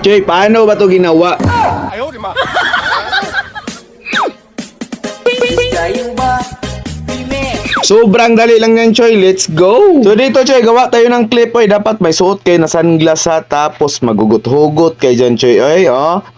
Choy, paano ba to ginawa? Sobrang dali lang yan, Choy. Let's go! So dito, Choy, gawa tayo ng clip. Oy, dapat may suot kayo na sunglass ha. Tapos magugot-hugot kayo dyan, Choy. Oy,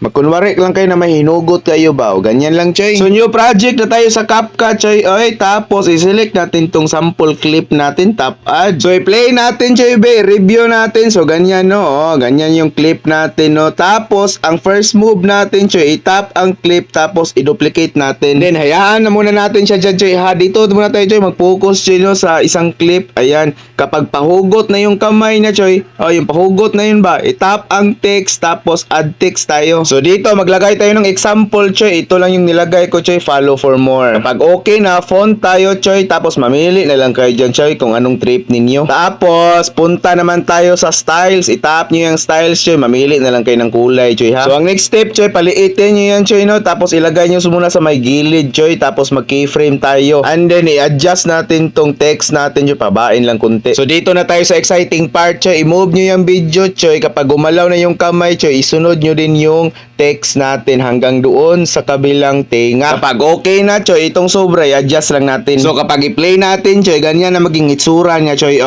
magkunwari lang kayo na may hinugot kayo ba? O, ganyan lang, Choy. So new project na tayo sa CapCut, Choy. Oy, tapos i-select natin tong sample clip natin. Tap add. So i-play natin, Choy, be. Review natin. So ganyan, no? O, ganyan yung clip natin, no? Tapos, ang first move natin, Choy, i-tap ang clip. Tapos i-duplicate natin. Then, hayaan na muna natin siya dyan, Choy. Ha, dito muna tayo, Choy. Focus nyo sa isang clip. Ayan, kapag pahugot na yung kamay niya, Choy, yung pahugot na yun ba, itap ang text, tapos add text tayo. So dito, maglagay tayo ng example, Choy. Ito lang yung nilagay ko, Choy. Follow for more. Kapag okay na, font tayo, Choy. Tapos mamili na lang kayo dyan, Choy, kung anong trip ninyo. Tapos, punta naman tayo sa styles. Itap nyo yung styles, Choy. Mamili na lang kayo ng kulay, Choy, ha. So ang next step, Choy, paliitin nyo yan, Choy, no? Tapos ilagay nyo muna sa may gilid, Choy. Tapos mag-keyframe tayo. And then, i-adjust natin tong text natin, Choy, pabain lang kunti. So dito na tayo sa exciting part, Choy. I-move nyo yung video, Choy. Kapag gumalaw na yung kamay, Choy, isunod nyo din yung text natin hanggang doon sa kabilang tenga. Kapag okay na, Choy, itong sobra, i-adjust lang natin. So kapag i-play natin, Choy, ganyan na maging itsura niya, Choy.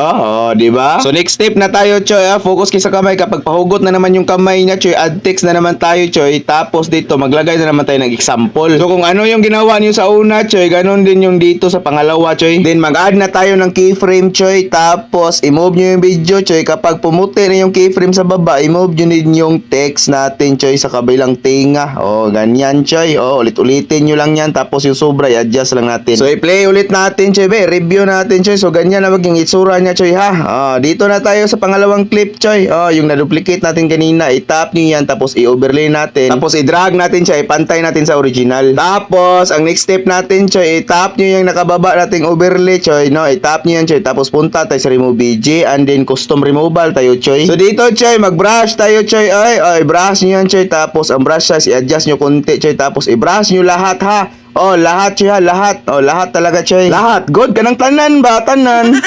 Di ba? So next step na tayo, Choy. Focus kayo sa kamay. Kapag pahugot na naman yung kamay niya, Choy, add text na naman tayo, Choy. Tapos dito, maglagay na naman tayo ng example. So kung ano yung ginawa niyo sa una, Choy, ganun din yung dito sa pangalawa, Choy. Then mag-add na tayo ng keyframe, Choy. Tapos i-move nyo yung video, Choy. Kapag pumuti na yung keyframe sa baba, i-move nyo din yung text natin, Choy, sa kabilang tinga. Ganyan, Choy. Ulit-ulitin nyo lang yan. Tapos yung sobra, i-adjust lang natin. So i-play ulit natin, Choy. Review natin, Choy. So ganyan na maging itsura niya, Choy, ha. Dito na tayo sa pangalawang clip, Choy. Yung na-duplicate natin kanina, i-tap nyo yan. Tapos i-overlay natin. Tapos i-drag natin siya. Ipantay natin sa original. Tapos ang next step natin, Choy, i-tap nyo yung nakababa nating overlay, Choy, no? I-tap nyo yan, Choy. Tapos punta tayo sa remove BG and then custom removal tayo, Choy. So dito, Choy, mag-brush tayo, Choy. Brush nyo yan, Choy. Tapos ang brush size, i-adjust nyo konti, Choy. Tapos i-brush nyo lahat, ha. Lahat, Choy, ha. Lahat. Lahat talaga, Choy. Lahat. Good ka ng tanan ba? Tanan.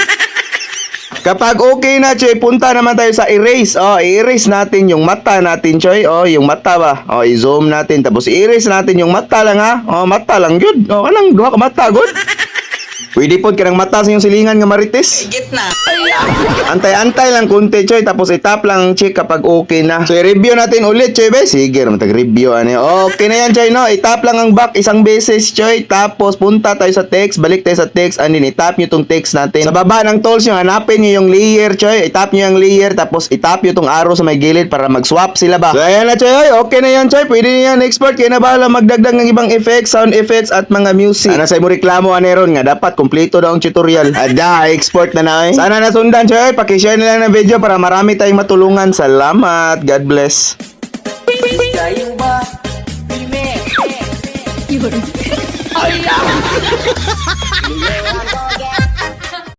Kapag okay na, Choy, punta naman tayo sa erase. I-erase natin yung mata natin, Choy. Yung mata ba? I-zoom natin. Tapos i-erase natin yung mata lang, ha. Mata lang, good. Anong duha ka mata, good? Pwede po ka ng mata sa yung silingan nga marites. Higit na. Antay-antay lang kunti, Choy. Tapos itap lang, check kapag okay na. So i-review natin ulit, Choy, be. Sige, mag-review. Okay na yan, Choy, no? Itap lang ang back isang beses, Choy. Tapos punta tayo sa text. Balik tayo sa text. And then itap nyo tong text natin. Sa baba ng tools nyo, hanapin nyo yung layer, Choy. Itap nyo yung layer. Tapos itap nyo tong arrow sa may gilid para mag-swap sila ba. So ayan na, Choy. Okay na yan, Choy. Pwede na yan export. Kaya na bahala magdagdag ng ibang effects, sound effects at mga music. Sa mo reklamo, aneron nga. Dapat kompleto daw ang tutorial. Export na eh. Sana nasundan, Choy. Pakishare na lang ng video para marami tayong matulungan. Salamat. God bless. Kayo ba? Ay,